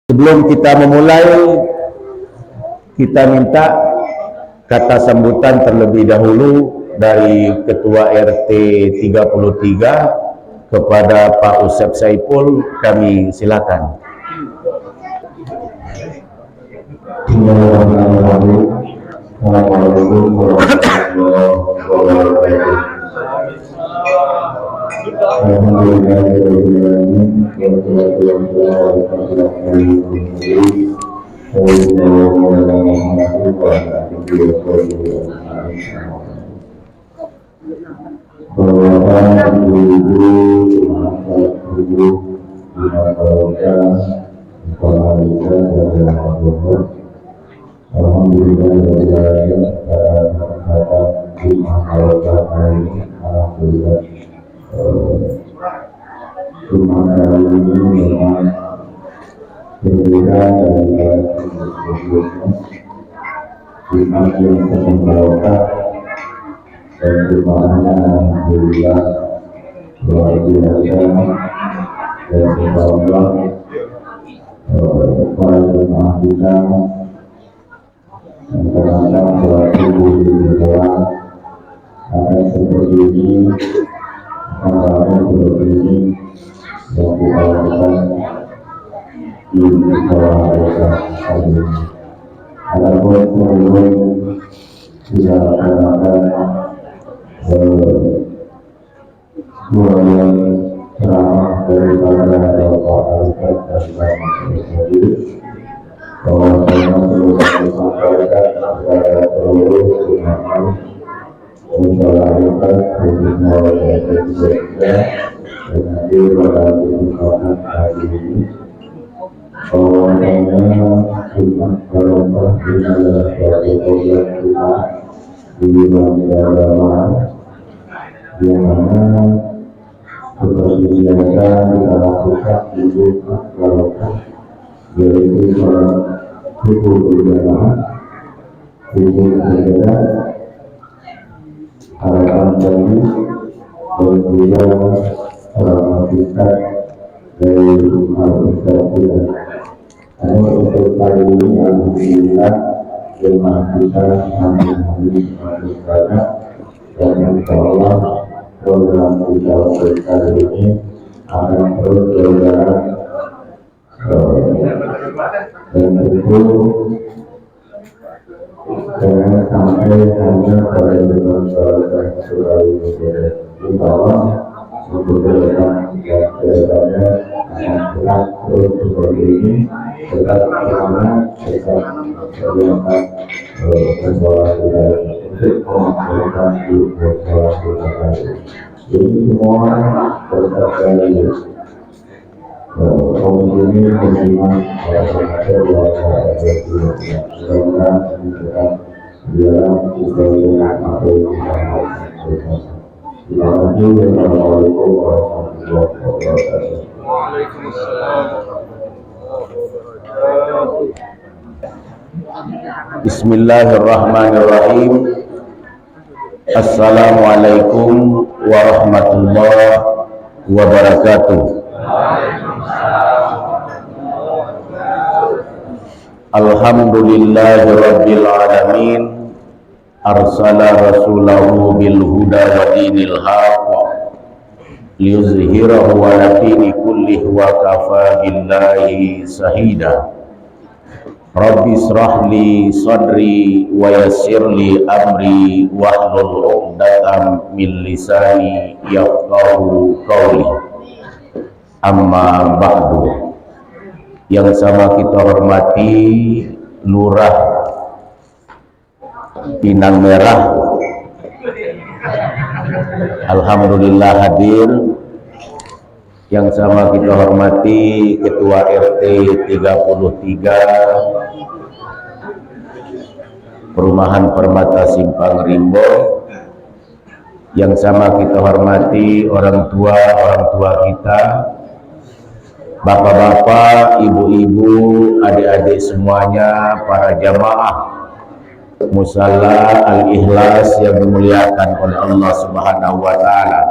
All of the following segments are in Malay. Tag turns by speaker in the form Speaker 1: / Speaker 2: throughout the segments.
Speaker 1: Sebelum kita memulai, kita minta kata sambutan terlebih dahulu dari Ketua RT 33 kepada Pak Usep Saipul. Kami silakan.
Speaker 2: Assalamualaikum warahmatullahi wabarakatuh.
Speaker 1: Bismillahirrahmanirrahim. Assalamualaikum warahmatullahi wabarakatuh. Alhamdulillahirabbil alamin. Arsala rasulahu bil huda wa dinil haqq liyuzhirahu ala dini kullihi wa kafa billahi shahida. Rabbi israh li sadri wa yassir li amri wahlul 'uqdatam min lisani yafqahu qawli. Amma ba'du. Yang sama kita hormati Lurah Pinang Merah, alhamdulillah hadir. Yang sama kita hormati Ketua RT 33 Perumahan Permata Simpang Rimbo. Yang sama kita hormati orang tua kita, bapak-bapak, ibu-ibu, adik-adik semuanya, para jamaah Musalla Al-Ikhlas yang dimuliakan oleh Allah Subhanahu wa Ta'ala.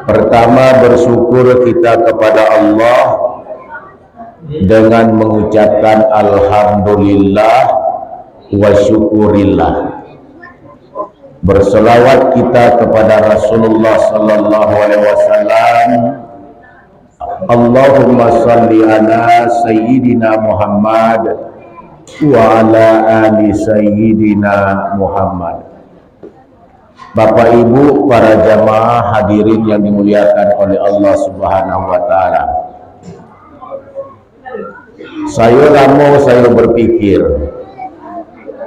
Speaker 1: Pertama, bersyukur kita kepada Allah dengan mengucapkan alhamdulillah wa syukurillah. Berselawat kita kepada Rasulullah sallallahu alaihi wasallam. Allahumma salli ala sayyidina Muhammad wa ala ali sayyidina Muhammad. Bapak Ibu, para jamaah hadirin yang dimuliakan oleh Allah Subhanahu wa taala. Saya berpikir,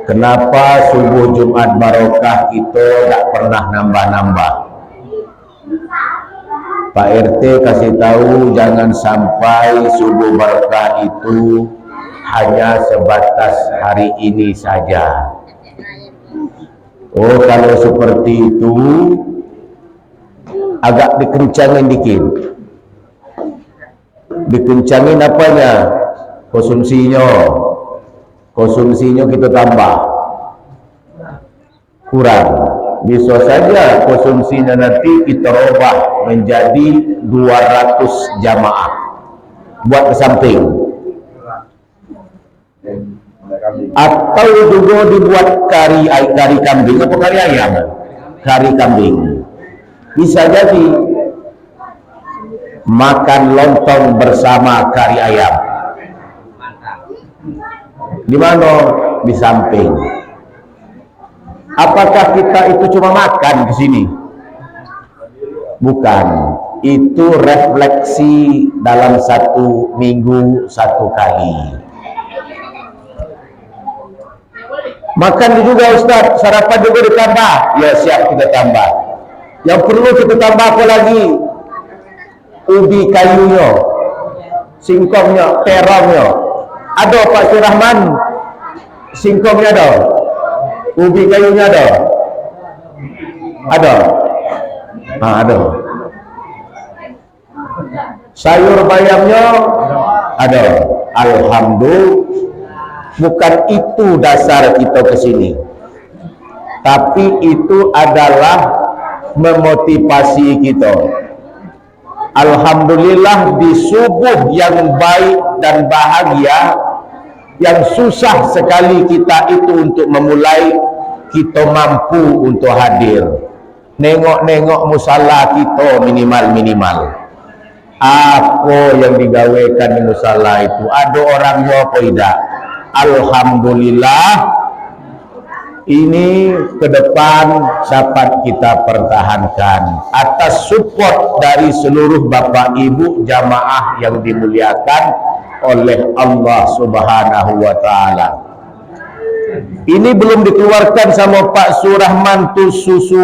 Speaker 1: kenapa subuh Jumat barokah kita tak pernah nambah-nambah? Pak RT kasih tahu jangan sampai subuh barokah itu hanya sebatas hari ini saja. Oh, kalau seperti itu agak dikencangin dikit. Dikencangin apanya? Konsumsinya kita tambah. Kurang. Bisa saja konsumsinya nanti kita ubah menjadi 200 jamaah. Buat ke samping. Atau juga dibuat kari kambing atau kari ayam. Kari kambing. Bisa jadi makan lontong bersama kari ayam. Di mana? Di samping. Apakah kita itu cuma makan ke sini? Bukan. Itu refleksi dalam satu minggu satu kali. Makan juga Ustaz, sarapan juga ditambah. Ya siap kita tambah. Yang perlu kita tambah apa lagi? Ubi kayunya, singkongnya, terongnya. Ada Pak Surahman, singkongnya ada, ubi kayunya ada, ada. Sayur bayamnya ada. Alhamdulillah. Bukan itu dasar kita ke sini, tapi itu adalah memotivasi kita. Alhamdulillah, di subuh yang baik dan bahagia, yang susah sekali kita itu untuk memulai, kita mampu untuk hadir. Nengok-nengok musala kita minimal. Apa yang digawekan di musala itu? Ada orangnya apa tidak? Alhamdulillah, ini ke depan dapat kita pertahankan atas support dari seluruh Bapak Ibu jamaah yang dimuliakan oleh Allah Subhanahu wa taala. Ini belum dikeluarkan sama Pak Surahman tuh susu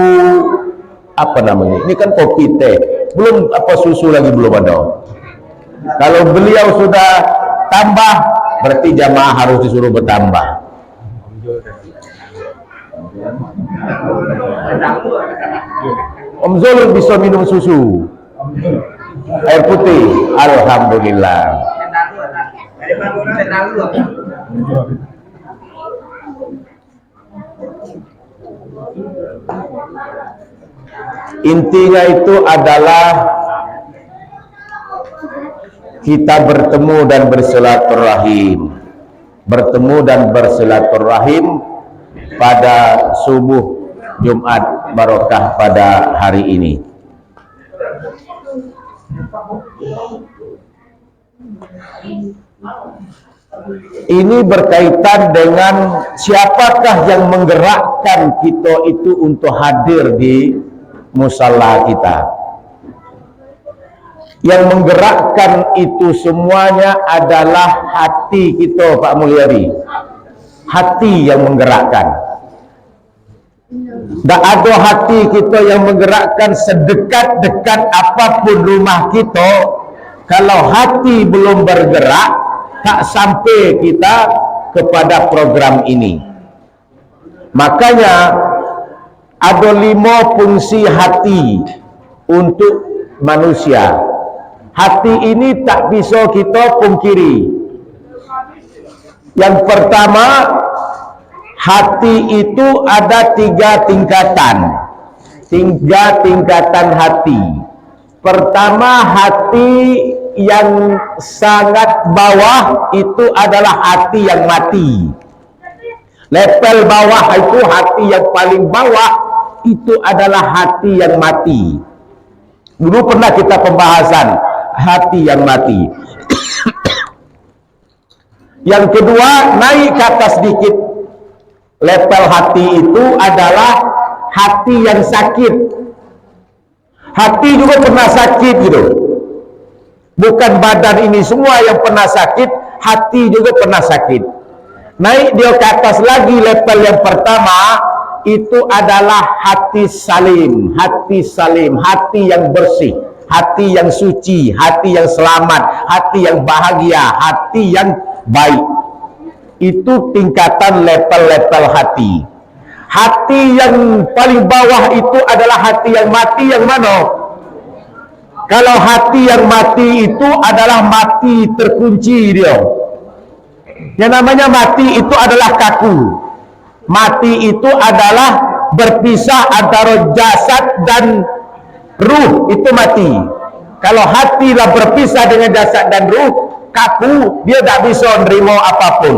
Speaker 1: apa namanya? Ini kan kopi teh. Belum apa susu lagi belum ada. Kalau beliau sudah tambah, berarti jamaah harus disuruh bertambah. Om Zul bisa minum susu, air putih. Alhamdulillah. Intinya itu adalah kita bertemu dan bersilaturahim pada subuh Jumat barokah pada hari ini. Ini berkaitan dengan siapakah yang menggerakkan kita itu untuk hadir di musala kita. Yang menggerakkan itu semuanya adalah hati kita, Pak Mulyadi. Hati yang menggerakkan. Tak ada hati kita yang menggerakkan sedekat-dekat apapun rumah kita. Kalau hati belum bergerak, tak sampai kita kepada program ini. Makanya ada 5 fungsi hati untuk manusia. Hati ini tak bisa kita pungkiri. Yang pertama, hati itu ada 3 tingkatan. 3 tingkatan hati. Pertama, hati yang sangat bawah itu adalah hati yang mati. Level bawah itu hati yang paling bawah itu adalah hati yang mati. Dulu pernah kita pembahasan hati yang mati. Yang kedua, naik ke atas sedikit. Level hati itu adalah hati yang sakit. Hati juga pernah sakit gitu. Bukan badan ini semua yang pernah sakit, hati juga pernah sakit. Naik dia ke atas lagi, level yang pertama itu adalah hati salim, hati salim, hati yang bersih, hati yang suci, hati yang selamat, hati yang bahagia, hati yang baik. Itu tingkatan level-level hati. Hati yang paling bawah itu adalah hati yang mati. Yang mana? Kalau hati yang mati itu adalah mati terkunci dia. Yang namanya mati itu adalah kaku. Mati itu adalah berpisah antara jasad dan ruh, itu mati. Kalau hati lah berpisah dengan jasad dan ruh, kaku, dia tak bisa menerima apapun.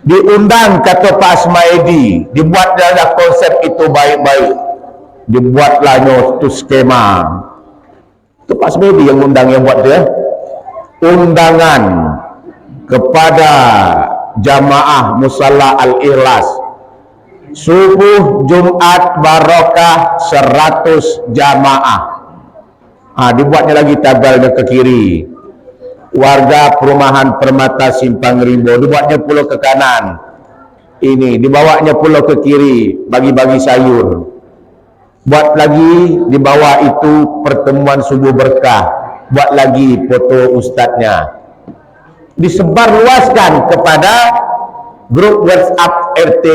Speaker 1: Diundang kata Pak Asmaidi, dibuat dalam konsep itu baik-baik, dibuatlah itu skema. Itu Pak Asmaidi yang undang, yang buat dia undangan kepada jamaah Musalla Al-Ikhlas, subuh Jumat Barokah 100 jamaah. Dibuatnya lagi tagalnya ke kiri. Warga perumahan Permata Simpang Rimbo, dibuatnya pula ke kanan. Ini dibawanya pula ke kiri, bagi-bagi sayur. Buat lagi di bawah itu pertemuan subuh berkah. Buat lagi foto ustadznya. Disebar luaskan kepada grup WhatsApp RT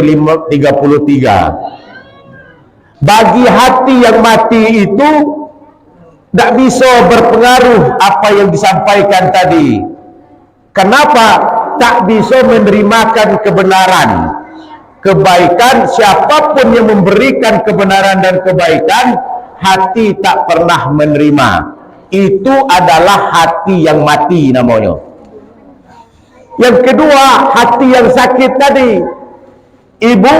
Speaker 1: 33. Bagi hati yang mati itu tidak bisa berpengaruh apa yang disampaikan tadi. Kenapa? Tak bisa menerimakan kebenaran, kebaikan. Siapapun yang memberikan kebenaran dan kebaikan, hati tak pernah menerima. Itu adalah hati yang mati namanya. Yang kedua, hati yang sakit tadi. Ibu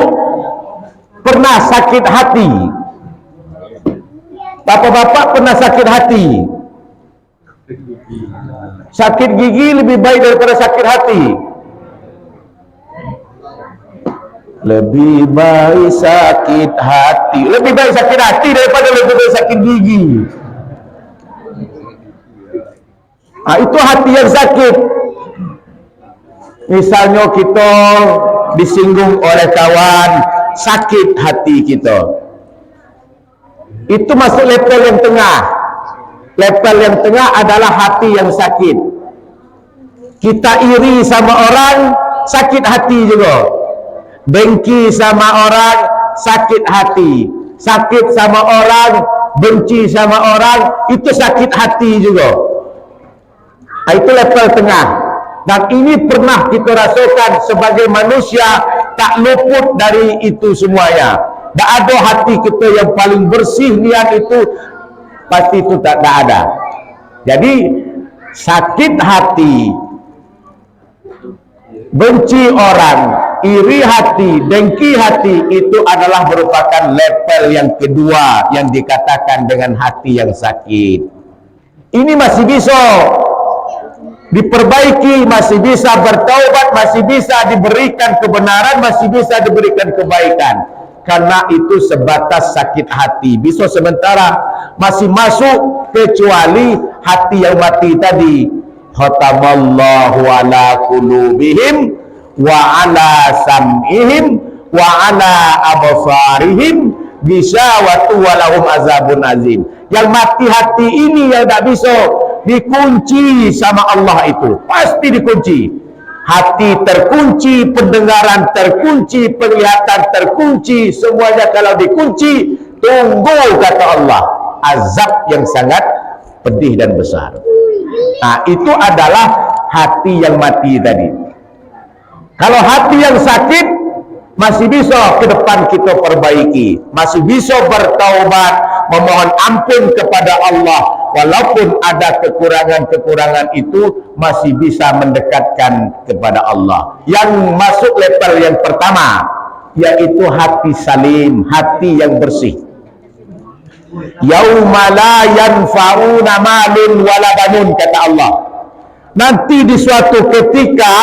Speaker 1: pernah sakit hati, bapak-bapak pernah sakit hati. Sakit gigi lebih baik daripada sakit hati. Lebih baik sakit hati, lebih baik sakit hati daripada lebih baik sakit gigi. Itu hati yang sakit. Misalnya kita disinggung oleh kawan, sakit hati kita. Itu masuk level yang tengah. Level yang tengah adalah hati yang sakit. Kita iri sama orang, sakit hati juga. Dengki sama orang, sakit hati. Sakit sama orang, benci sama orang, itu sakit hati juga. Itu level tengah. Dan ini pernah kita rasakan sebagai manusia, tak luput dari itu semuanya. Tak ada hati kita yang paling bersih, niat itu pasti itu tak ada. Jadi sakit hati, benci orang, iri hati, dengki hati, itu adalah merupakan level yang kedua yang dikatakan dengan hati yang sakit. Ini masih bisa diperbaiki, masih bisa bertaubat, masih bisa diberikan kebenaran, masih bisa diberikan kebaikan. Karena itu sebatas sakit hati, bisa sementara, masih masuk, kecuali hati yang mati tadi. Khatamallahu ala qulubihim wa ala sam'ihim wa ala absarihim gisawatu wa lahum azabun azim. Yang mati hati ini yang tak bisa dikunci sama Allah, itu pasti dikunci. Hati terkunci, pendengaran terkunci, penglihatan terkunci, semuanya kalau dikunci, tunggu kata Allah azab yang sangat pedih dan besar. Itu adalah hati yang mati tadi. Kalau hati yang sakit, masih bisa ke depan kita perbaiki, masih bisa bertaubat, memohon ampun kepada Allah, walaupun ada kekurangan-kekurangan itu masih bisa mendekatkan kepada Allah. Yang masuk level yang pertama yaitu hati salim, hati yang bersih. Yauma la yanfa'una malun wala banun, kata Allah. Nanti di suatu ketika,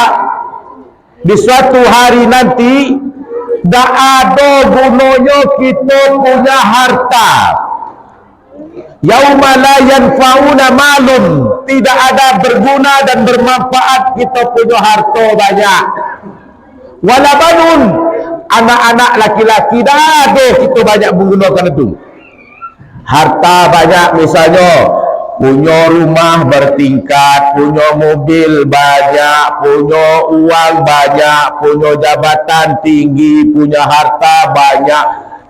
Speaker 1: di suatu hari nanti, tak ada gunanya kita punya harta. Yauma la yanfa'una malun, tidak ada berguna dan bermanfaat kita punya harta banyak. Wala banun, anak-anak laki-laki dah ada kita banyak menggunakan itu. Harta banyak, misalnya punya rumah bertingkat, punya mobil banyak, punya uang banyak, punya jabatan tinggi, punya harta banyak,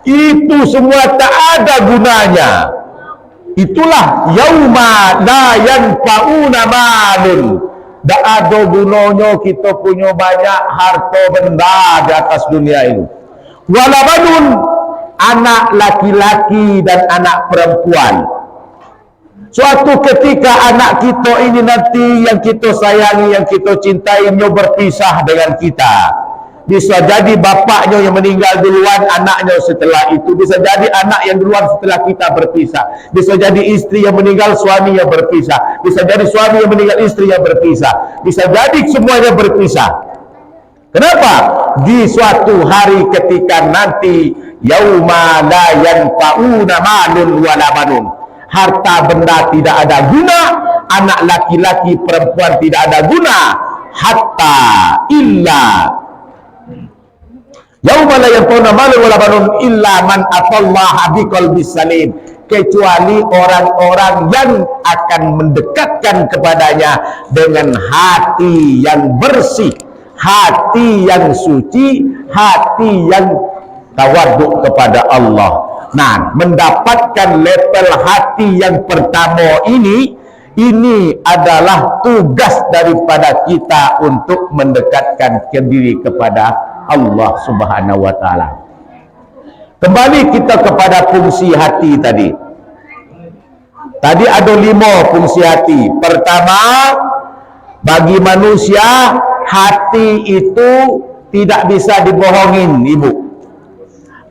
Speaker 1: itu semua tak ada gunanya. Itulah yauma la yanfa'una malun, tak ada gunanya kita punya banyak harta benda di atas dunia ini. Wala banun, anak laki-laki dan anak perempuan. Suatu ketika anak kita ini nanti yang kita sayangi, yang kita cintainya berpisah dengan kita. Bisa jadi bapaknya yang meninggal duluan, anaknya setelah itu. Bisa jadi anak yang duluan setelah kita berpisah. Bisa jadi istri yang meninggal, suaminya berpisah. Bisa jadi suami yang meninggal, istri yang berpisah. Bisa jadi semuanya berpisah. Kenapa? Di suatu hari ketika nanti yauma la yanfa'una malun wala banun, harta benda tidak ada guna, anak laki-laki perempuan tidak ada guna, hatta illa yauma la yanfa'una malun wala banun illa man atallaha biqalbis salim, kecuali orang-orang yang akan mendekatkan kepadanya dengan hati yang bersih, hati yang suci, hati yang tawaduk kepada Allah. Nah, mendapatkan level hati yang pertama ini adalah tugas daripada kita untuk mendekatkan diri kepada Allah Subhanahu wa taala. Kembali kita kepada fungsi hati tadi. Tadi ada 5 fungsi hati. Pertama, bagi manusia hati itu tidak bisa dibohongin, Ibu.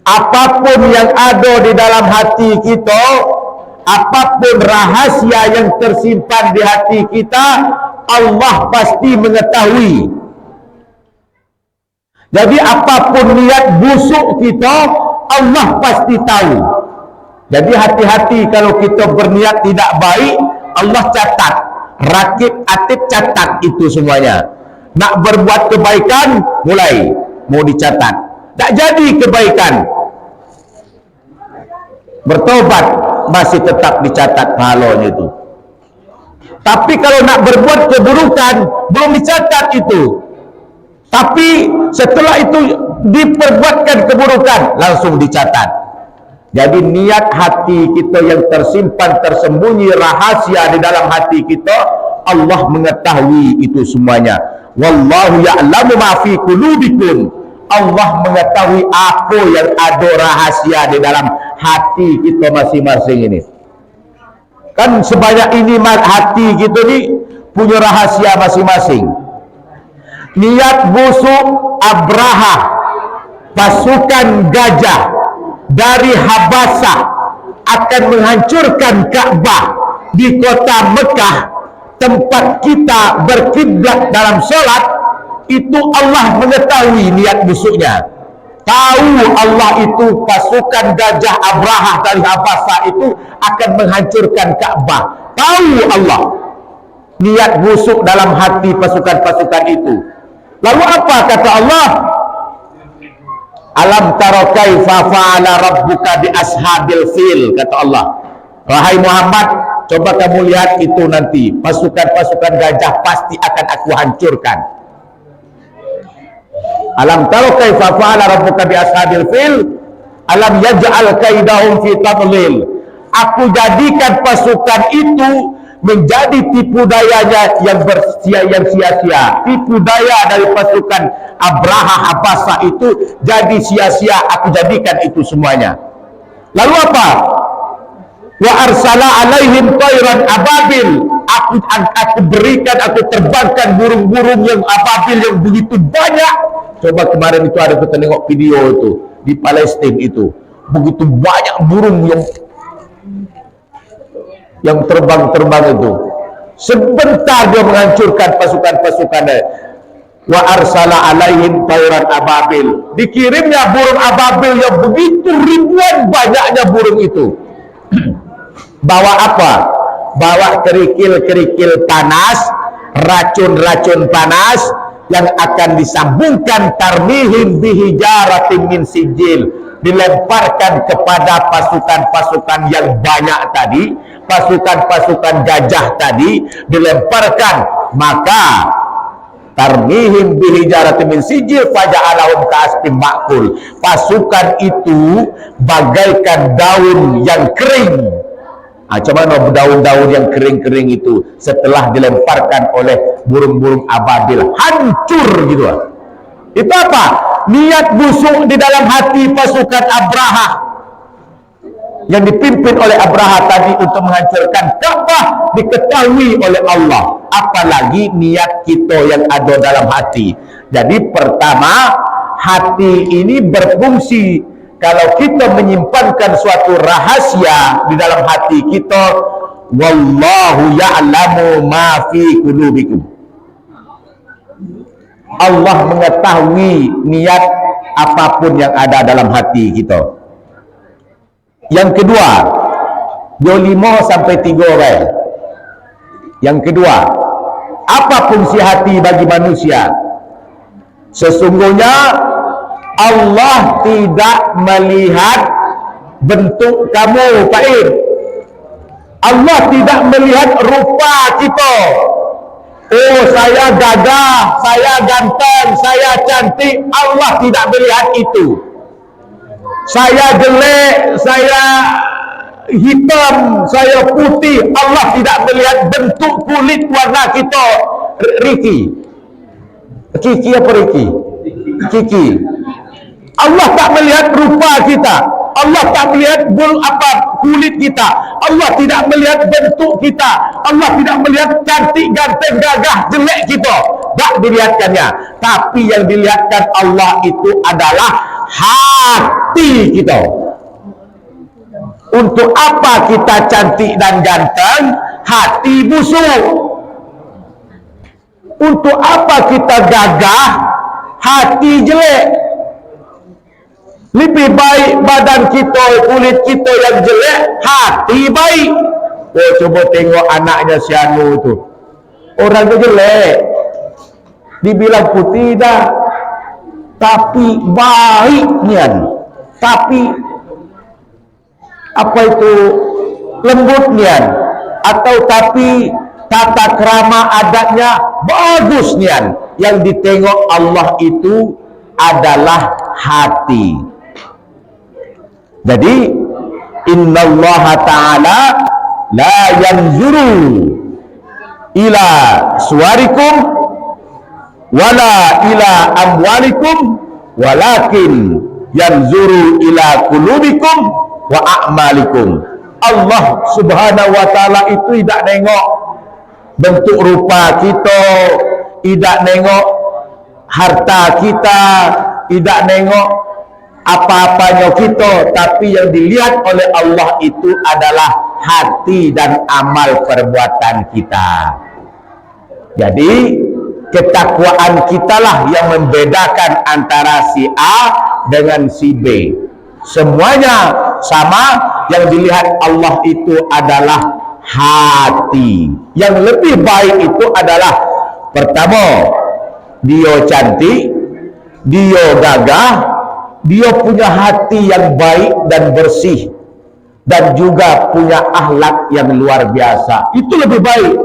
Speaker 1: Apapun yang ada di dalam hati kita, apapun rahasia yang tersimpan di hati kita, Allah pasti mengetahui. Jadi apapun niat busuk kita, Allah pasti tahu. Jadi hati-hati kalau kita berniat tidak baik, Allah catat. Rakib atib catat itu semuanya. Nak berbuat kebaikan, mulai mau dicatat. Tak jadi kebaikan, bertobat, masih tetap dicatat pahalanya itu. Tapi kalau nak berbuat keburukan, belum dicatat itu. Tapi setelah itu diperbuatkan keburukan, langsung dicatat. Jadi niat hati kita yang tersimpan, tersembunyi rahasia di dalam hati kita, Allah mengetahui itu semuanya. Wallahu ya'lamu ma fi qulubikum. Allah mengetahui apa yang ada rahasia di dalam hati kita masing-masing ini. Kan sebanyak ini hati kita ni punya rahasia masing-masing. Niat busuk Abraha, pasukan gajah dari Habasah akan menghancurkan Ka'bah di kota Mekah, tempat kita berkiblat dalam solat. Itu Allah mengetahui niat busuknya. Tahu Allah itu pasukan gajah Abraha dari Habasah itu akan menghancurkan Ka'bah. Tahu Allah niat busuk dalam hati pasukan-pasukan itu. Lalu apa kata Allah? Alam tara kaifa fa'ala rabbuka bi ashabil fil, kata Allah. Wahai Muhammad, coba kamu lihat itu nanti, pasukan-pasukan gajah pasti akan aku hancurkan. Alam tara kaifa fa'ala rabbuka bi ashabil fil, alam yaj'al kaidahum fi tadlil. Aku jadikan pasukan itu menjadi tipu dayanya yang sia-sia. Tipu daya dari pasukan Abraha Habasah itu jadi sia-sia, aku jadikan itu semuanya. Lalu apa? Wa arsala alaihim tayran ababil. Aku berikan, aku terbangkan burung-burung yang ababil yang begitu banyak. Coba kemarin itu ada kita tengok video itu di Palestina itu. Begitu banyak burung yang terbang-terbang itu. Sebentar dia menghancurkan pasukan-pasukannya. Wa arsala alaihim tayran ababil. Dikirimnya burung ababil yang begitu ribuan banyaknya burung itu. Bawa apa? Bawa kerikil-kerikil panas, racun-racun panas yang akan disambungkan tarmihim bihijaratin min sijil, dilemparkan kepada pasukan-pasukan yang banyak tadi, pasukan-pasukan gajah tadi dilemparkan, maka tarmihim bihijaratin min sijil faja'alahum ka'asfin ma'kul. Pasukan itu bagaikan daun yang kering. Macam mana daun-daun yang kering-kering itu setelah dilemparkan oleh burung-burung ababil, hancur gitu. Itu apa? Niat busuk di dalam hati pasukan Abraha yang dipimpin oleh Abraha tadi untuk menghancurkan Ka'bah diketahui oleh Allah. Apalagi niat kita yang ada dalam hati. Jadi pertama, hati ini berfungsi. Kalau kita menyimpankan suatu rahasia di dalam hati kita, wallahu ya'lamu ma fi qulubikum. Allah mengetahui niat apapun yang ada dalam hati kita. Yang kedua, 25 sampai 3 orang. Yang kedua, apa fungsi hati bagi manusia? Sesungguhnya Allah tidak melihat bentuk kamu, Pak Ir. Allah tidak melihat rupa kita. Oh, saya gagah, saya ganteng, saya cantik. Allah tidak melihat itu. Saya jelek, saya hitam, saya putih. Allah tidak melihat bentuk kulit warna kita. Riki, Kiki apa Riki? Kiki. Allah tak melihat rupa kita. Allah tak melihat kulit kita. Allah tidak melihat bentuk kita. Allah tidak melihat cantik, ganteng, gagah, jelek kita. Tak dilihatkannya. Tapi yang dilihatkan Allah itu adalah hati kita. Untuk apa kita cantik dan ganteng? Hati busuk. Untuk apa kita gagah? Hati jelek. Lebih baik badan kita, kulit kita yang jelek, hati baik. Oh, coba tengok anaknya si Anu tu. Orang tu jelek. Dibilang putih dah. Tapi baik nian. Tapi apa itu? Lembut nian. Atau tapi tata krama adatnya bagus nian. Yang ditengok Allah itu adalah hati. Jadi innallaha ta'ala la yanzuru ila suwarikum wala ila amwalikum walakin yanzuru ila qulubikum wa a'malikum. Allah subhanahu wa ta'ala itu tidak nengok bentuk rupa kita, tidak nengok harta kita, tidak nengok apa-apanya kita, tapi yang dilihat oleh Allah itu adalah hati dan amal perbuatan kita. Jadi ketakwaan kitalah yang membedakan antara si A dengan si B. Semuanya sama, yang dilihat Allah itu adalah hati. Yang lebih baik itu adalah pertama, dia cantik, dia gagah, dia punya hati yang baik dan bersih, dan juga punya akhlak yang luar biasa. Itu lebih baik.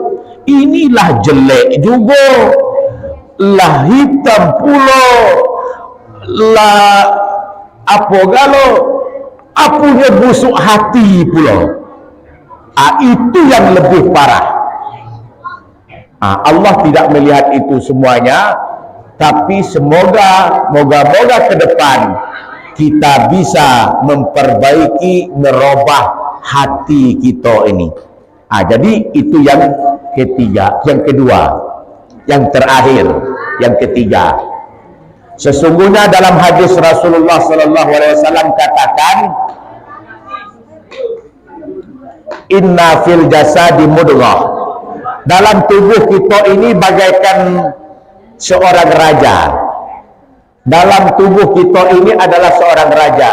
Speaker 1: Inilah jelek juga, lah hitam pula, lah apa galo, apunya busuk hati pula. Itu yang lebih parah. Allah tidak melihat itu semuanya, tapi moga-moga ke depan kita bisa memperbaiki, merubah hati kita ini. Jadi itu yang ketiga, yang kedua, yang terakhir, yang ketiga. Sesungguhnya dalam hadis Rasulullah sallallahu alaihi wasallam katakan, inna fil jasadi mudghah. Dalam tubuh kita ini bagaikan seorang raja. Dalam tubuh kita ini adalah seorang raja.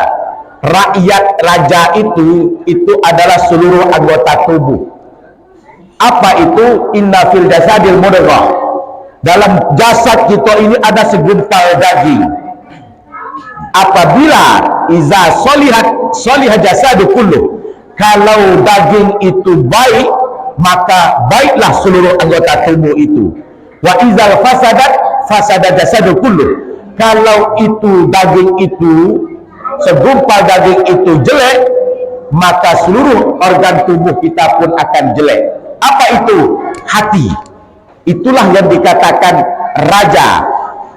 Speaker 1: Rakyat raja itu adalah seluruh anggota tubuh. Apa itu? Inna fil jasadil mudghah. Dalam jasad kita ini ada segumpal daging. Apabila iza solihat jasadu kullu, kalau daging itu baik, maka baiklah seluruh anggota tubuh itu. Wa izal fasada jasadu kullu. Kalau itu daging itu, segumpal daging itu jelek, maka seluruh organ tubuh kita pun akan jelek. Apa itu? Hati. Itulah yang dikatakan raja,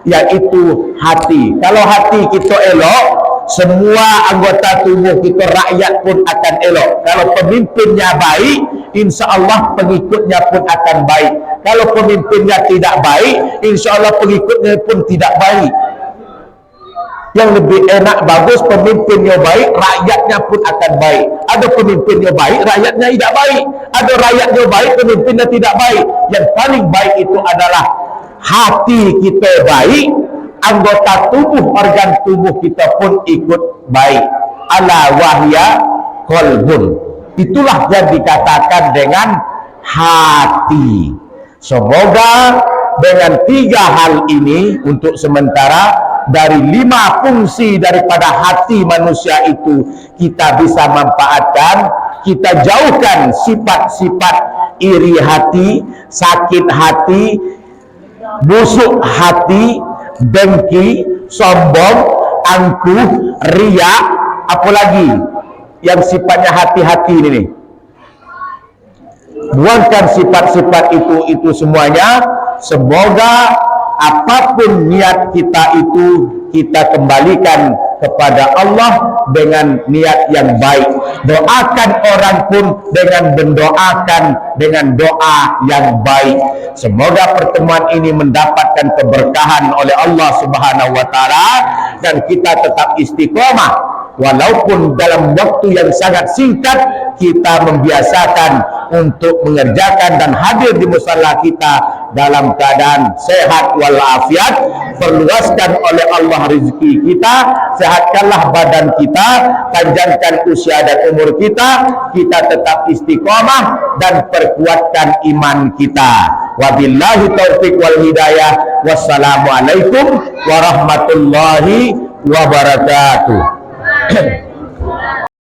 Speaker 1: yaitu hati. Kalau hati kita elok, semua anggota tubuh kita, rakyat pun akan elok. Kalau pemimpinnya baik, insya Allah pengikutnya pun akan baik. Kalau pemimpinnya tidak baik, insya Allah pengikutnya pun tidak baik. Yang lebih enak, bagus, pemimpinnya baik, rakyatnya pun akan baik. Ada pemimpinnya baik, rakyatnya tidak baik. Ada rakyatnya baik, pemimpinnya tidak baik. Yang paling baik itu adalah hati kita baik, anggota tubuh, organ tubuh kita pun ikut baik. Ala wahya qalbun. Itulah yang dikatakan dengan hati. Semoga dengan 3 hal ini untuk sementara, dari 5 fungsi daripada hati manusia itu kita bisa manfaatkan. Kita jauhkan sifat-sifat iri hati, sakit hati, busuk hati, dengki, sombong, angkuh, riak, apalagi yang sifatnya hati-hati ini. Buangkan sifat-sifat itu semuanya. Semoga apapun niat kita itu, kita kembalikan kepada Allah dengan niat yang baik. Doakan orang pun dengan mendoakan dengan doa yang baik. Semoga pertemuan ini mendapatkan keberkahan oleh Allah Subhanahu wa taala dan kita tetap istiqomah. Walaupun dalam waktu yang sangat singkat, kita membiasakan untuk mengerjakan dan hadir di musala kita dalam keadaan sehat walafiat. Perluaskan oleh Allah rezeki kita, sehatkanlah badan kita, panjangkan usia dan umur kita, kita tetap istiqomah dan perkuatkan iman kita. Wabillahi taufiq wal hidayah. Wassalamualaikum warahmatullahi wabarakatuh.